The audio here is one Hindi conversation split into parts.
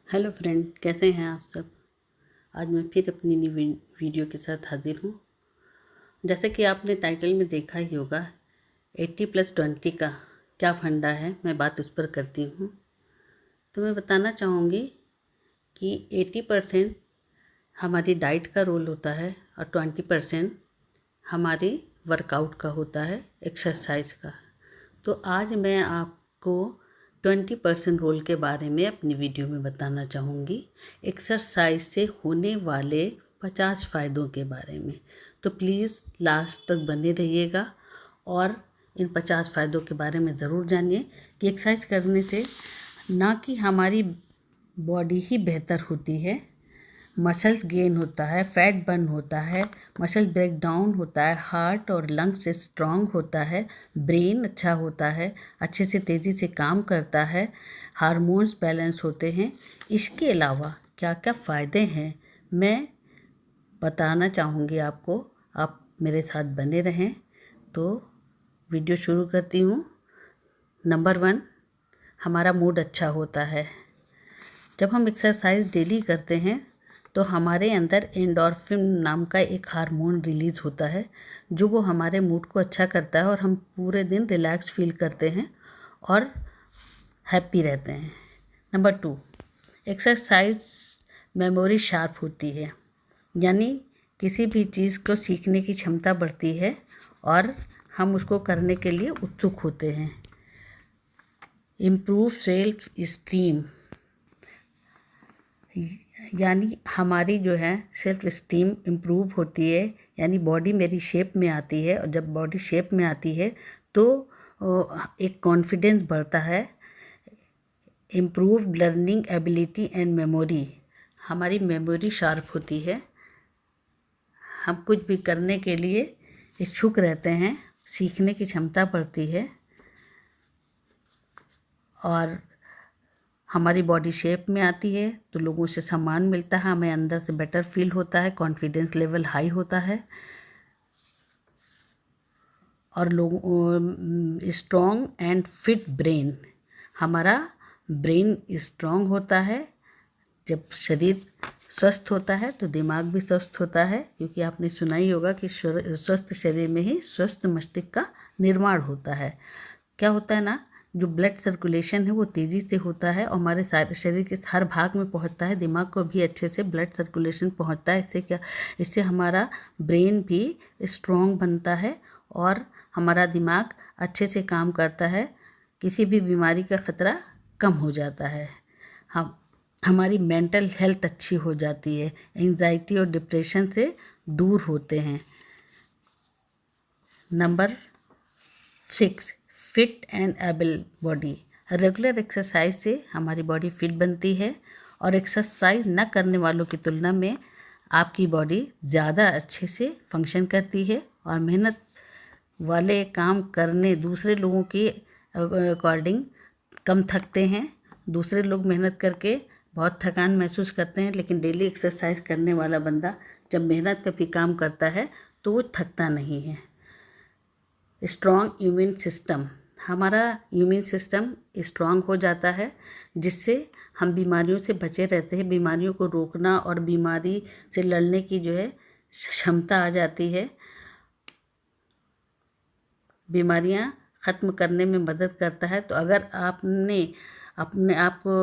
हेलो फ्रेंड, कैसे हैं आप सब। आज मैं फिर अपनी नई वीडियो के साथ हाजिर हूँ। जैसे कि आपने टाइटल में देखा ही होगा, 80+20 का क्या फंडा है, मैं बात उस पर करती हूँ। तो मैं बताना चाहूँगी कि 80% हमारी डाइट का रोल होता है और 20% हमारी वर्कआउट का होता है, एक्सरसाइज का। तो आज मैं आपको 20% रोल के बारे में अपनी वीडियो में बताना चाहूँगी, एक्सरसाइज से होने वाले 50 फ़ायदों के बारे में। तो प्लीज़ लास्ट तक बने रहिएगा और इन 50 फ़ायदों के बारे में ज़रूर जानिए कि एक्सरसाइज करने से ना कि हमारी बॉडी ही बेहतर होती है, मसल्स गेन होता है, फैट बर्न होता है, मसल ब्रेक डाउन होता है, हार्ट और लंग्स स्ट्रांग होता है, ब्रेन अच्छा होता है, अच्छे से तेज़ी से काम करता है, हार्मोन्स बैलेंस होते हैं। इसके अलावा क्या क्या फ़ायदे हैं मैं बताना चाहूँगी आपको। आप मेरे साथ बने रहें। तो वीडियो शुरू करती हूँ। नंबर 1, हमारा मूड अच्छा होता है। जब हम एक्सरसाइज डेली करते हैं तो हमारे अंदर एंडोर्फिन नाम का एक हार्मोन रिलीज़ होता है, जो वो हमारे मूड को अच्छा करता है और हम पूरे दिन रिलैक्स फील करते हैं और हैप्पी रहते हैं। नंबर 2, एक्सरसाइज मेमोरी शार्प होती है, यानी किसी भी चीज़ को सीखने की क्षमता बढ़ती है और हम उसको करने के लिए उत्सुक होते हैं। इम्प्रूव सेल्फ इस्टीम, यानी हमारी जो है सेल्फ इस्टीम इम्प्रूव होती है, यानी बॉडी मेरी शेप में आती है और जब बॉडी शेप में आती है तो एक कॉन्फिडेंस बढ़ता है। Improve learning ability and memory, हमारी मेमोरी शार्प होती है, हम कुछ भी करने के लिए इच्छुक रहते हैं, सीखने की क्षमता बढ़ती है और हमारी बॉडी शेप में आती है तो लोगों से सम्मान मिलता है, हमें अंदर से बेटर फील होता है, कॉन्फिडेंस लेवल हाई होता है और लोग स्ट्रॉन्ग एंड फिट ब्रेन, हमारा ब्रेन स्ट्रॉन्ग होता है। जब शरीर स्वस्थ होता है तो दिमाग भी स्वस्थ होता है, क्योंकि आपने सुना ही होगा कि स्वस्थ शरीर में ही स्वस्थ मस्तिष्क का निर्माण होता है। क्या होता है ना, जो ब्लड सर्कुलेशन है वो तेज़ी से होता है और हमारे सारे शरीर के हर भाग में पहुंचता है, दिमाग को भी अच्छे से ब्लड सर्कुलेशन पहुंचता है। इससे हमारा ब्रेन भी स्ट्रॉन्ग बनता है और हमारा दिमाग अच्छे से काम करता है, किसी भी बीमारी का खतरा कम हो जाता है, हमारी मेंटल हेल्थ अच्छी हो जाती है, एंजाइटी और डिप्रेशन से दूर होते हैं। Number 6, fit and able body, regular exercise से हमारी बॉडी फिट बनती है और एक्सरसाइज न करने वालों की तुलना में आपकी बॉडी ज़्यादा अच्छे से फंक्शन करती है और मेहनत वाले काम करने दूसरे लोगों के अकॉर्डिंग कम थकते हैं। दूसरे लोग मेहनत करके बहुत थकान महसूस करते हैं, लेकिन डेली एक्सरसाइज करने वाला बंदा जब मेहनत का भी काम करता है तो वो थकता नहीं है। स्ट्रॉन्ग इम्यून सिस्टम, हमारा इम्यून सिस्टम स्ट्रॉन्ग हो जाता है, जिससे हम बीमारियों से बचे रहते हैं, बीमारियों को रोकना और बीमारी से लड़ने की जो है क्षमता आ जाती है, बीमारियां ख़त्म करने में मदद करता है। तो अगर आपने अपने आप को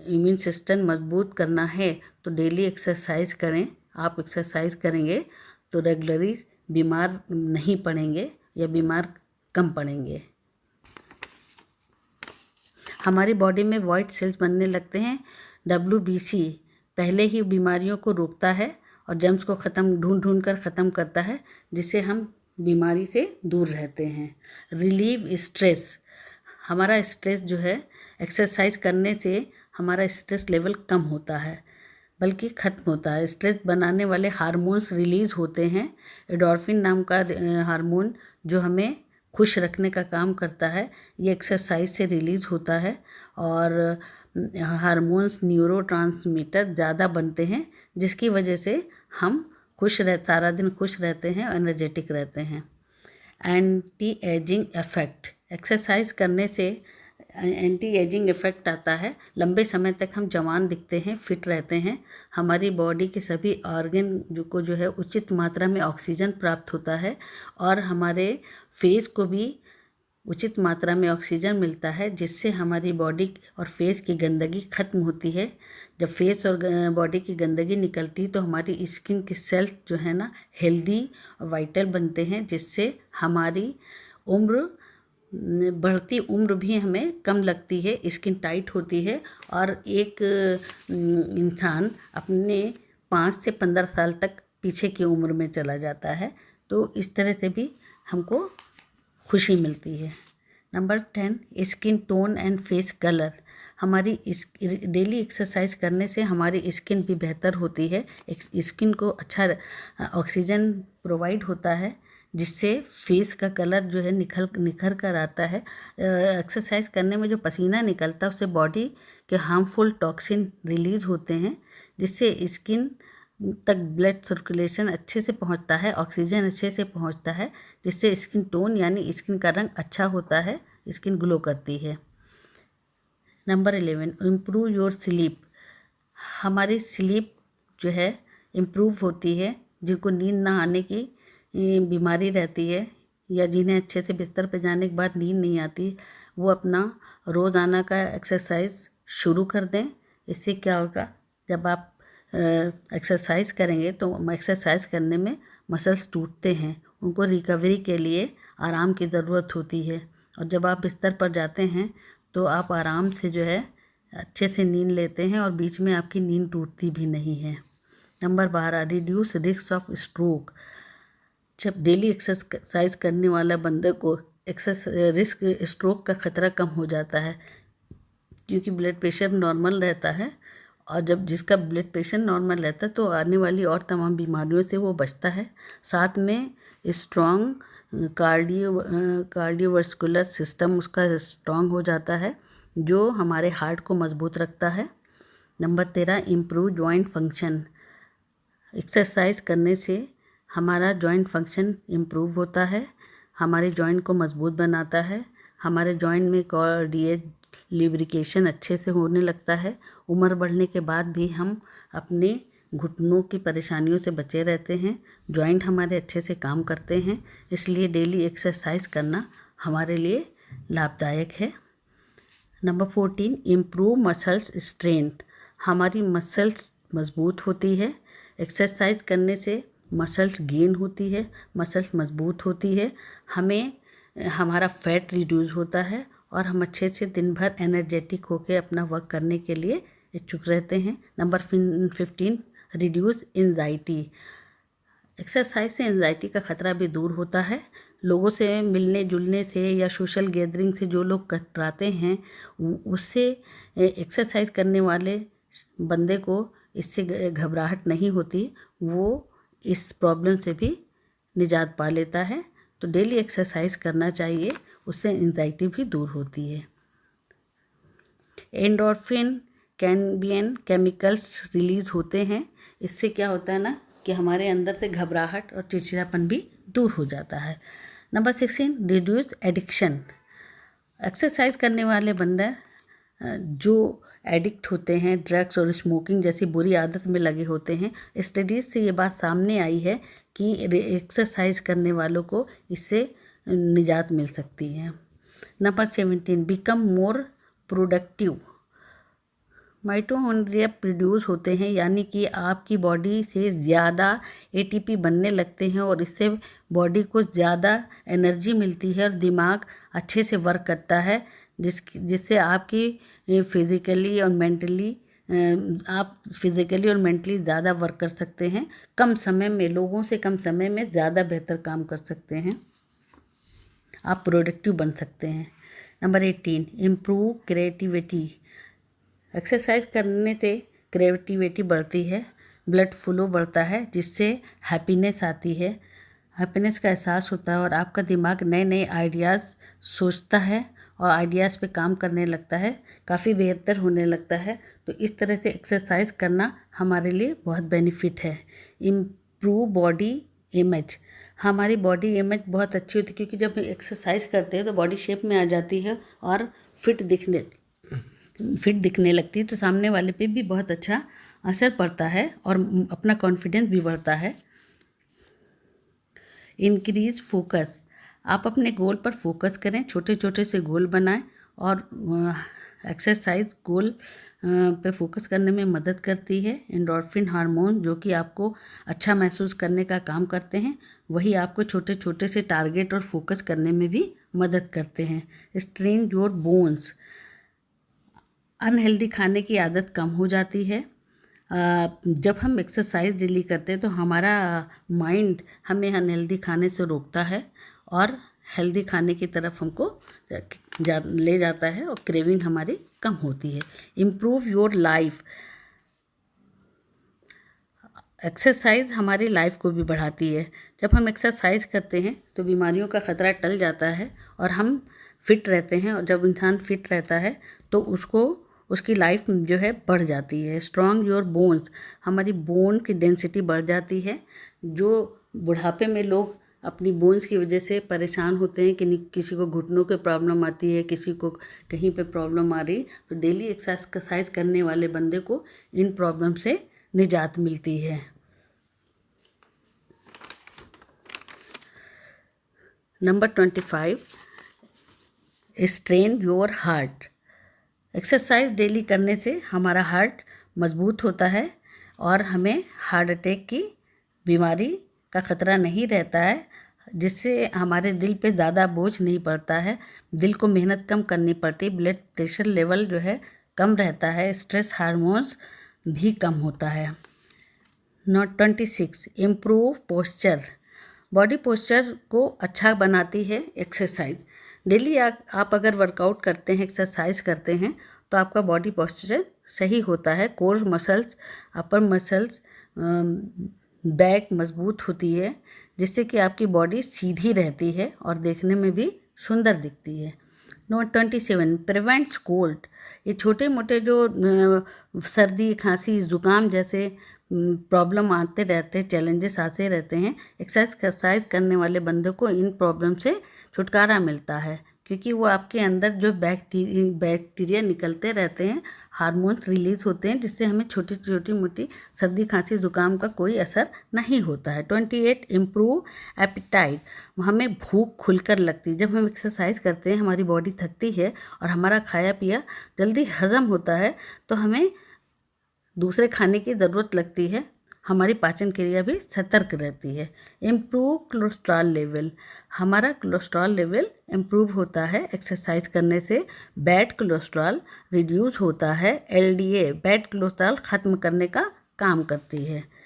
इम्यून सिस्टम मजबूत करना है तो डेली एक्सरसाइज करें। आप एक्सरसाइज करेंगे तो रेगुलरली बीमार नहीं पड़ेंगे या बीमार कम पड़ेंगे। हमारी बॉडी में वाइट सेल्स बनने लगते हैं। WBC पहले ही बीमारियों को रोकता है और जर्म्स को ढूंढ कर ख़त्म करता है, जिससे हम बीमारी से दूर रहते हैं। रिलीव स्ट्रेस, हमारा स्ट्रेस जो है एक्सरसाइज करने से हमारा स्ट्रेस लेवल कम होता है, बल्कि ख़त्म होता है। स्ट्रेस बनाने वाले हार्मोन्स रिलीज़ होते हैं। एंडोर्फिन नाम का हार्मोन जो हमें खुश रखने का काम करता है, ये एक्सरसाइज से रिलीज़ होता है और हार्मोन्स न्यूरोट्रांसमीटर ज़्यादा बनते हैं, जिसकी वजह से हम सारा दिन खुश रहते हैं और एनर्जेटिक रहते हैं। एंटी एजिंग इफ़ेक्ट, एक्सरसाइज करने से एंटी एजिंग इफ़ेक्ट आता है। लंबे समय तक हम जवान दिखते हैं, फिट रहते हैं। हमारी बॉडी के सभी ऑर्गन को जो है उचित मात्रा में ऑक्सीजन प्राप्त होता है और हमारे फेस को भी उचित मात्रा में ऑक्सीजन मिलता है, जिससे हमारी बॉडी और फेस की गंदगी खत्म होती है। जब फेस और बॉडी की गंदगी निकलती है तो हमारी स्किन की सेल्स जो है ना हेल्दी और वाइटल बनते हैं, जिससे हमारी उम्र बढ़ती उम्र भी हमें कम लगती है, स्किन टाइट होती है और एक इंसान अपने 5 से 15 साल तक पीछे की उम्र में चला जाता है। तो इस तरह से भी हमको खुशी मिलती है। Number 10, skin tone and face colour. हमारी डेली एक्सरसाइज करने से हमारी स्किन भी बेहतर होती है। स्किन को अच्छा ऑक्सीजन प्रोवाइड होता है, जिससे फेस का कलर जो है निखर कर आता है। एक्सरसाइज करने में जो पसीना निकलता है उससे बॉडी के हार्मफुल टॉक्सिन रिलीज होते हैं, जिससे स्किन तक ब्लड सर्कुलेशन अच्छे से पहुंचता है, ऑक्सीजन अच्छे से पहुंचता है, जिससे स्किन टोन यानी स्किन का रंग अच्छा होता है, स्किन ग्लो करती है। Number 11, improve your sleep. हमारी स्लीप जो है इम्प्रूव होती है। जिनको नींद ना आने की बीमारी रहती है या जिन्हें अच्छे से बिस्तर पर जाने के बाद नींद नहीं आती, वो अपना रोज़ाना का एक्सरसाइज शुरू कर दें। इससे क्या होगा, जब आप एक्सरसाइज करेंगे तो एक्सरसाइज करने में मसल्स टूटते हैं, उनको रिकवरी के लिए आराम की ज़रूरत होती है। और जब आप बिस्तर पर जाते हैं तो आप आराम से जो है अच्छे से नींद लेते हैं और बीच में आपकी नींद टूटती भी नहीं है। Number 12, reduce risk of stroke. जब डेली एक्सरसाइज करने वाला बंदे को रिस्क स्ट्रोक का खतरा कम हो जाता है, क्योंकि ब्लड प्रेशर नॉर्मल रहता है। और जब जिसका ब्लड प्रेशर नॉर्मल रहता है तो आने वाली और तमाम बीमारियों से वो बचता है। साथ में स्ट्रॉन्ग कार्डियोवास्कुलर सिस्टम उसका स्ट्रॉन्ग हो जाता है, जो हमारे हार्ट को मजबूत रखता है। Number 13, improve joint function. Exercise करने से हमारा जॉइंट फंक्शन इम्प्रूव होता है, हमारे जॉइंट को मजबूत बनाता है, हमारे जॉइंट में कोऑर्डिनेट लिब्रिकेशन अच्छे से होने लगता है। उम्र बढ़ने के बाद भी हम अपने घुटनों की परेशानियों से बचे रहते हैं, जॉइंट हमारे अच्छे से काम करते हैं। इसलिए डेली एक्सरसाइज करना हमारे लिए लाभदायक है। Number 14, improve muscles strength. हमारी मसल्स मजबूत होती है। एक्सरसाइज करने से मसल्स गेन होती है, मसल्स मजबूत होती है, हमें हमारा फैट रिड्यूस होता है और हम अच्छे से दिन भर एनर्जेटिक होकर अपना वर्क करने के लिए इच्छुक रहते हैं। Number 15, reduce anxiety. एक्सरसाइज से एंजाइटी का खतरा भी दूर होता है। लोगों से मिलने जुलने से या सोशल गैदरिंग से जो लोग कतराते हैं, उससे एक्सरसाइज करने वाले बंदे को इससे घबराहट नहीं होती, वो इस प्रॉब्लम से भी निजात पा लेता है। तो डेली एक्सरसाइज करना चाहिए, उससे एंजाइटी भी दूर होती है। एंडोर्फिन कैनबियन केमिकल्स रिलीज़ होते हैं। इससे क्या होता है ना कि हमारे अंदर से घबराहट और चिड़चिड़ापन भी दूर हो जाता है। Number 16, reduce addiction. एक्सरसाइज करने वाले बंदे जो एडिक्ट होते हैं, ड्रग्स और स्मोकिंग जैसी बुरी आदत में लगे होते हैं, स्टडीज़ से ये बात सामने आई है कि एक्सरसाइज करने वालों को इससे निजात मिल सकती है। Number 17, become more productive. Mitochondria produce होते हैं, यानी कि आपकी बॉडी से ज़्यादा एटीपी बनने लगते हैं और इससे बॉडी को ज़्यादा एनर्जी मिलती है और दिमाग अच्छे से वर्क करता है, जिससे आपकी फिज़िकली और मेंटली आप फिज़िकली और मेंटली ज़्यादा वर्क कर सकते हैं। कम समय में, लोगों से कम समय में ज़्यादा बेहतर काम कर सकते हैं, आप प्रोडक्टिव बन सकते हैं। Number 18, improve creativity. एक्सरसाइज करने से क्रिएटिविटी बढ़ती है, ब्लड फ्लो बढ़ता है, जिससे हैप्पीनेस आती है, हैप्पीनेस का एहसास होता है और आपका दिमाग नए नए आइडियाज़ सोचता है और आइडियाज़ पे काम करने लगता है, काफ़ी बेहतर होने लगता है। तो इस तरह से एक्सरसाइज करना हमारे लिए बहुत बेनिफिट है। Improve body image. हमारी बॉडी इमेज बहुत अच्छी होती है, क्योंकि जब हम एक्सरसाइज करते हैं तो बॉडी शेप में आ जाती है और फिट दिखने लगती है, तो सामने वाले पे भी बहुत अच्छा असर पड़ता है और अपना कॉन्फिडेंस भी बढ़ता है। इंक्रीज फोकस, आप अपने गोल पर फोकस करें, छोटे छोटे से गोल बनाएं और एक्सरसाइज गोल पे फोकस करने में मदद करती है। एंडोर्फिन हार्मोन जो कि आपको अच्छा महसूस करने का काम करते हैं, वही आपको छोटे छोटे से टारगेट और फोकस करने में भी मदद करते हैं। स्ट्रेन योर बोन्स, अनहेल्दी खाने की आदत कम हो जाती है। जब हम एक्सरसाइज डेली करते हैं तो हमारा माइंड हमें अनहेल्दी खाने से रोकता है और हेल्दी खाने की तरफ हमको ले जाता है और क्रेविंग हमारी कम होती है। इम्प्रूव योर लाइफ, एक्सरसाइज हमारी लाइफ को भी बढ़ाती है। जब हम एक्सरसाइज करते हैं तो बीमारियों का ख़तरा टल जाता है और हम फिट रहते हैं, और जब इंसान फिट रहता है तो उसकी लाइफ जो है बढ़ जाती है। स्ट्रॉन्ग योर बोन्स, हमारी बोन की डेंसिटी बढ़ जाती है। जो बुढ़ापे में लोग अपनी बोन्स की वजह से परेशान होते हैं कि किसी को घुटनों के प्रॉब्लम आती है, किसी को कहीं पे प्रॉब्लम आ रही, तो डेली एक्सरसाइज करने वाले बंदे को इन प्रॉब्लम से निजात मिलती है। Number 25, strain your heart, exercise daily करने से हमारा हार्ट मजबूत होता है और हमें हार्ट अटैक की बीमारी का ख़तरा नहीं रहता है, जिससे हमारे दिल पे ज़्यादा बोझ नहीं पड़ता है, दिल को मेहनत कम करनी पड़ती, ब्लड प्रेशर लेवल जो है कम रहता है, स्ट्रेस हार्मोन्स भी कम होता है। Number 26, improve posture, body posture को अच्छा बनाती है एक्सरसाइज। डेली आप अगर वर्कआउट करते हैं, एक्सरसाइज करते हैं, तो आपका बॉडी पोस्चर सही होता है। कोर मसल्स, अपर मसल्स, बैक मजबूत होती है, जिससे कि आपकी बॉडी सीधी रहती है और देखने में भी सुंदर दिखती है। नंबर 27, प्रिवेंट्स कोल्ड, ये छोटे मोटे जो सर्दी खांसी ज़ुकाम जैसे प्रॉब्लम आते रहते हैं, चैलेंजेस आते रहते हैं, एक्सरसाइज करने वाले बंदे को इन प्रॉब्लम से छुटकारा मिलता है, क्योंकि वो आपके अंदर जो बैक्टीरिया निकलते रहते हैं, हार्मोन्स रिलीज होते हैं, जिससे हमें छोटी छोटी मोटी सर्दी खांसी ज़ुकाम का कोई असर नहीं होता है। 28, इम्प्रूव एपिटाइट, हमें भूख खुलकर लगती है। जब हम एक्सरसाइज करते हैं हमारी बॉडी थकती है और हमारा खाया पिया जल्दी हजम होता है, तो हमें दूसरे खाने की ज़रूरत लगती है, हमारी पाचन क्रिया भी सतर्क रहती है। इम्प्रूव कोलेस्ट्रॉल लेवल, हमारा कोलेस्ट्रॉल लेवल इम्प्रूव होता है एक्सरसाइज करने से। बैड कोलेस्ट्रॉल रिड्यूस होता है। LDA बैड कोलेस्ट्रॉल ख़त्म करने का काम करती है।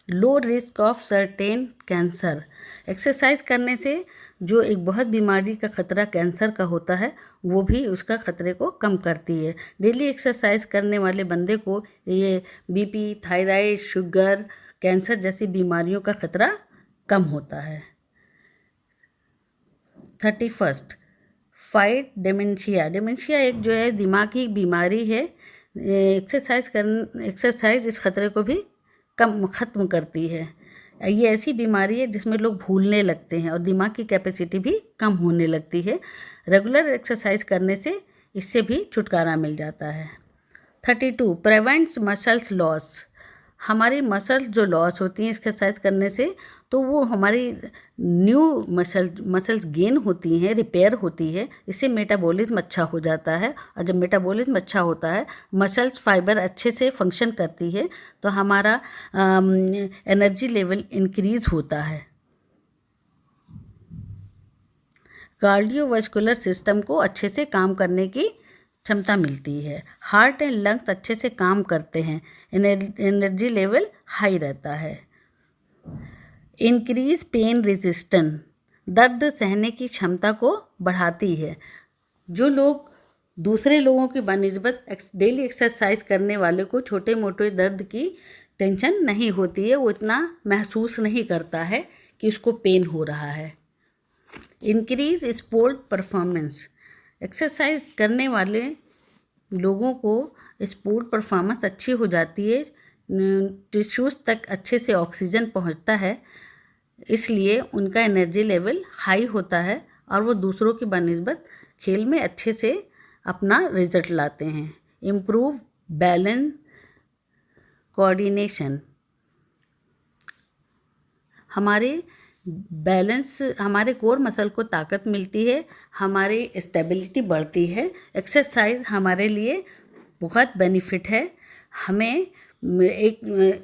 Low risk of certain cancer, exercise करने से जो एक बहुत बीमारी का ख़तरा कैंसर का होता है, वो भी उसका ख़तरे को कम करती है। डेली एक्सरसाइज करने वाले बंदे को ये BP, थायराइड, शुगर, कैंसर जैसी बीमारियों का ख़तरा कम होता है। 31, फाइट डेमेंशिया, डेमेंशिया एक जो है दिमागी बीमारी है। एक्सरसाइज इस ख़तरे को भी ख़त्म करती है। ये ऐसी बीमारी है जिसमें लोग भूलने लगते हैं और दिमाग की कैपेसिटी भी कम होने लगती है। रेगुलर एक्सरसाइज करने से इससे भी छुटकारा मिल जाता है। 32, प्रिवेंट्स मसल्स लॉस, हमारी मसल्स जो लॉस होती हैं एक्सरसाइज करने से, तो वो हमारी न्यू मसल्स गेन होती हैं, रिपेयर होती है। इससे मेटाबॉलिज्म अच्छा हो जाता है, और जब मेटाबॉलिज्म अच्छा होता है, मसल्स फाइबर अच्छे से फंक्शन करती है, तो हमारा एनर्जी लेवल इंक्रीज होता है। कार्डियोवास्कुलर सिस्टम को अच्छे से काम करने की क्षमता मिलती है। हार्ट एंड लंग्स अच्छे से काम करते हैं, एनर्जी लेवल हाई रहता है। इंक्रीज पेन रेजिस्टेंस, दर्द सहने की क्षमता को बढ़ाती है। जो लोग दूसरे लोगों की बनिस्बत डेली एक्सरसाइज करने वाले को छोटे मोटे दर्द की टेंशन नहीं होती है, वो इतना महसूस नहीं करता है कि उसको पेन हो रहा है। इंक्रीज स्पोर्ट परफॉर्मेंस, एक्सरसाइज करने वाले लोगों को स्पोर्ट परफॉर्मेंस अच्छी हो जाती है, टिश्यूज़ तक अच्छे से ऑक्सीजन पहुंचता है, इसलिए उनका एनर्जी लेवल हाई होता है और वो दूसरों की बनिस्बत खेल में अच्छे से अपना रिजल्ट लाते हैं। इम्प्रूव बैलेंस कोऑर्डिनेशन, हमारे कोर मसल को ताकत मिलती है, हमारी स्टेबिलिटी बढ़ती है। एक्सरसाइज हमारे लिए बहुत बेनिफिट है। हमें एक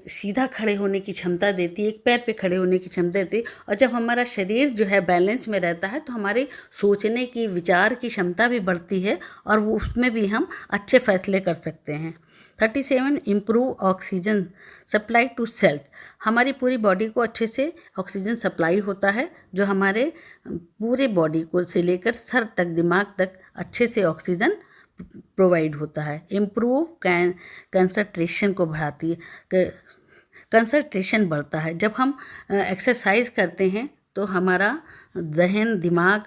सीधा खड़े होने की क्षमता देती है, एक पैर पे खड़े होने की क्षमता देती है। और जब हमारा शरीर जो है बैलेंस में रहता है तो हमारे सोचने की, विचार की क्षमता भी बढ़ती है और वो उसमें भी हम अच्छे फैसले कर सकते हैं। 37 improve oxygen supply to self, हमारी पूरी बॉडी को अच्छे से ऑक्सीजन सप्लाई होता है, जो हमारे पूरे बॉडी को से लेकर सर तक, दिमाग तक अच्छे से ऑक्सीजन प्रोवाइड होता है। इम्प्रूव कंसंट्रेशन को बढ़ाती है, कंसंट्रेशन बढ़ता है। जब हम एक्सरसाइज करते हैं तो हमारा जहन, दिमाग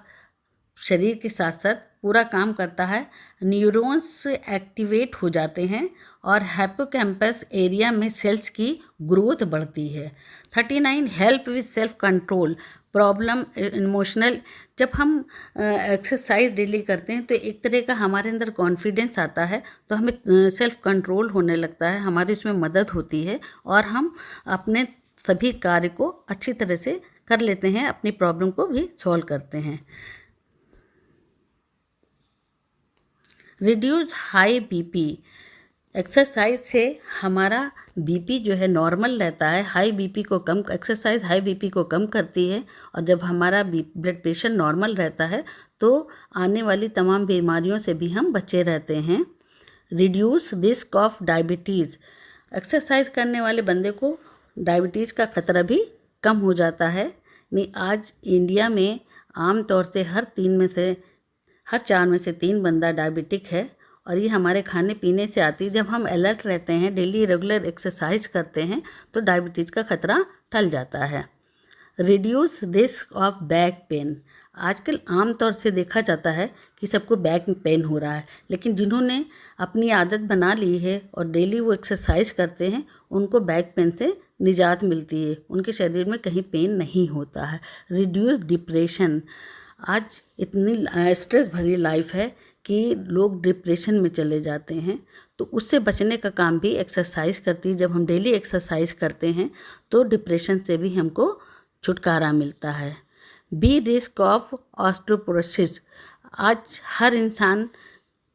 शरीर के साथ साथ पूरा काम करता है। न्यूरॉन्स एक्टिवेट हो जाते हैं और हिप्पोकैम्पस एरिया में सेल्स की ग्रोथ बढ़ती है। 39 help with self control problem emotional, जब हम एक्सरसाइज डेली करते हैं तो एक तरह का हमारे अंदर कॉन्फिडेंस आता है, तो हमें सेल्फ कंट्रोल होने लगता है, हमारी उसमें मदद होती है और हम अपने सभी कार्य को अच्छी तरह से कर लेते हैं, अपनी प्रॉब्लम को भी सॉल्व करते हैं। रिड्यूस हाई बीपी, एक्सरसाइज से हमारा बीपी जो है नॉर्मल रहता है। एक्सरसाइज हाई बीपी को कम करती है और जब हमारा ब्लड प्रेशर नॉर्मल रहता है तो आने वाली तमाम बीमारियों से भी हम बचे रहते हैं। Reduce risk of diabetes, exercise करने वाले बंदे को डायबिटीज़ का खतरा भी कम हो जाता है। आज इंडिया में आम तौर से हर 4 में से 3 बंदा डायबिटिक है और ये हमारे खाने पीने से आती है। जब हम अलर्ट रहते हैं, डेली रेगुलर एक्सरसाइज करते हैं तो डायबिटीज़ का खतरा टल जाता है। Reduce risk of back pain, आजकल आम तौर से देखा जाता है कि सबको बैक पेन हो रहा है, लेकिन जिन्होंने अपनी आदत बना ली है और डेली वो एक्सरसाइज करते हैं उनको बैक पेन से निजात मिलती है, उनके शरीर में कहीं पेन नहीं होता है। रिड्यूस डिप्रेशन, आज इतनी स्ट्रेस भरी लाइफ है कि लोग डिप्रेशन में चले जाते हैं, तो उससे बचने का काम भी एक्सरसाइज करती है। जब हम डेली एक्सरसाइज करते हैं तो डिप्रेशन से भी हमको छुटकारा मिलता है। बी रिस्क ऑफ ऑस्टियोपोरोसिस, आज हर इंसान,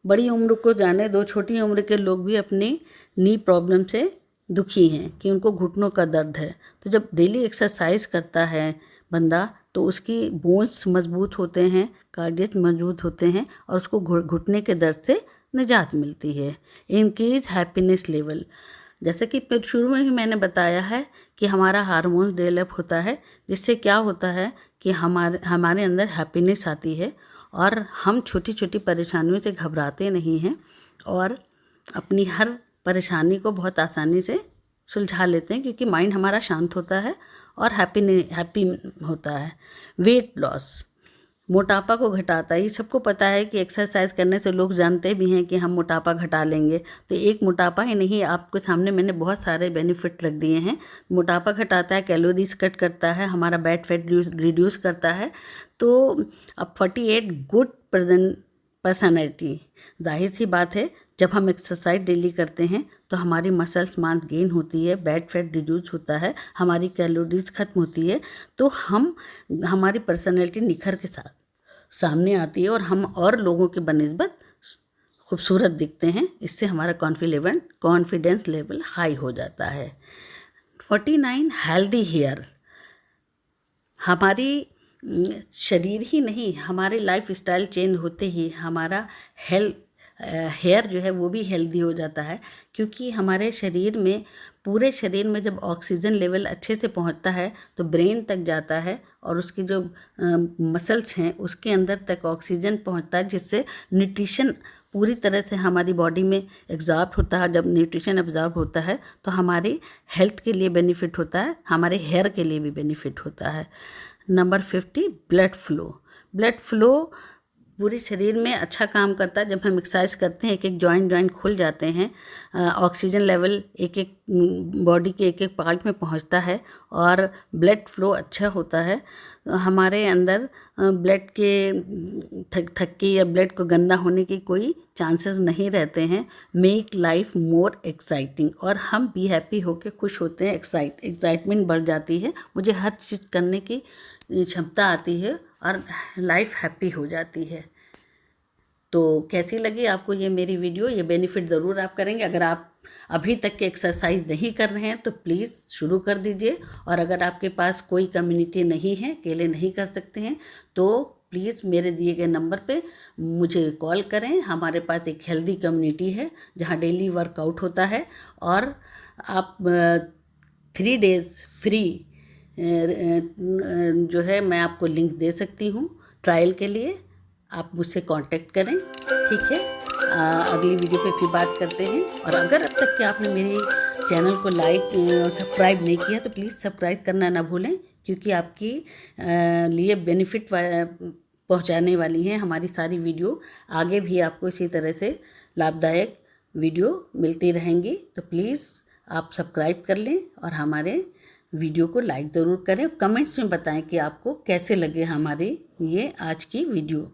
बड़ी उम्र को जाने दो, छोटी उम्र के लोग भी अपनी नी प्रॉब्लम से दुखी हैं कि उनको घुटनों का दर्द है। तो जब डेली एक्सरसाइज करता है बंदा तो उसकी बोन्स मजबूत होते हैं, कार्डियस मजबूत होते हैं और उसको घुटने के दर्द से निजात मिलती है। इंक्रीज हैप्पीनेस लेवल, जैसे कि शुरू में ही मैंने बताया है कि हमारा हार्मोन्स डेवलप होता है, जिससे क्या होता है कि हमारे अंदर हैप्पीनेस आती है और हम छोटी छोटी परेशानियों से घबराते नहीं हैं और अपनी हर परेशानी को बहुत आसानी से सुलझा लेते हैं, क्योंकि माइंड हमारा शांत होता है और हैप्पी होता है। वेट लॉस, मोटापा को घटाता है। ये सबको पता है कि एक्सरसाइज करने से लोग जानते भी हैं कि हम मोटापा घटा लेंगे, तो एक मोटापा ही नहीं, आपके सामने मैंने बहुत सारे बेनिफिट रख दिए हैं। मोटापा घटाता है, कैलोरीज कट करता है, हमारा बैड फैट रिड्यूस करता है। तो अब 48 गुड पर्सनैलिटी, जाहिर सी बात है जब हम एक्सरसाइज डेली करते हैं तो हमारी मसल्स मास गेन होती है, बैड फैट रिड्यूस होता है, हमारी कैलोरीज खत्म होती है, तो हमारी पर्सनैलिटी निखर के साथ सामने आती है और हम और लोगों के बनिस्बत खूबसूरत दिखते हैं। इससे हमारा कॉन्फिडेंस लेवल हाई हो जाता है। 49 हेल्दी हेयर, हमारी शरीर ही नहीं, हमारे लाइफ स्टाइल चेंज होते ही हमारा हेयर जो है वो भी हेल्दी हो जाता है, क्योंकि हमारे शरीर में, पूरे शरीर में जब ऑक्सीजन लेवल अच्छे से पहुंचता है तो ब्रेन तक जाता है और उसकी जो मसल्स हैं उसके अंदर तक ऑक्सीजन पहुंचता है, जिससे न्यूट्रिशन पूरी तरह से हमारी बॉडी में एब्जॉर्ब होता है। जब न्यूट्रिशन एब्जॉर्ब होता है तो हमारी हेल्थ के लिए बेनिफिट होता है, हमारे हेयर के लिए भी बेनिफिट होता है। नंबर 50 ब्लड फ्लो पूरे शरीर में अच्छा काम करता है। जब हम एक्सरसाइज करते हैं एक एक जॉइंट खुल जाते हैं, ऑक्सीजन लेवल एक एक बॉडी के एक एक पार्ट में पहुंचता है और ब्लड फ्लो अच्छा होता है। हमारे अंदर ब्लड के थक्की या ब्लड को गंदा होने की कोई चांसेस नहीं रहते हैं। मेक लाइफ मोर एक्साइटिंग, और हम भी हैप्पी होके खुश होते हैं, एक्साइटमेंट बढ़ जाती है। मुझे हर चीज़ करने की क्षमता आती है और लाइफ हैप्पी हो जाती है। तो कैसी लगी आपको ये मेरी वीडियो? ये बेनिफिट ज़रूर आप करेंगे। अगर आप अभी तक के एक्सरसाइज नहीं कर रहे हैं तो प्लीज़ शुरू कर दीजिए। और अगर आपके पास कोई कम्युनिटी नहीं है, अकेले नहीं कर सकते हैं, तो प्लीज़ मेरे दिए गए नंबर पे मुझे कॉल करें। हमारे पास एक हेल्दी कम्युनिटी है जहाँ डेली वर्कआउट होता है, और आप 3 डेज़ फ्री जो है मैं आपको लिंक दे सकती हूँ ट्रायल के लिए। आप मुझसे कांटेक्ट करें, ठीक है। अगली वीडियो पे फिर बात करते हैं। और अगर अब तक कि आपने मेरे चैनल को लाइक सब्सक्राइब नहीं किया तो प्लीज़ सब्सक्राइब करना ना भूलें, क्योंकि आपकी लिए बेनिफिट पहुंचाने वाली हैं हमारी सारी वीडियो। आगे भी आपको इसी तरह से लाभदायक वीडियो मिलती रहेंगी। तो प्लीज़ आप सब्सक्राइब कर लें और हमारे वीडियो को लाइक ज़रूर करें। कमेंट्स में बताएं कि आपको कैसे लगे हमारी ये आज की वीडियो।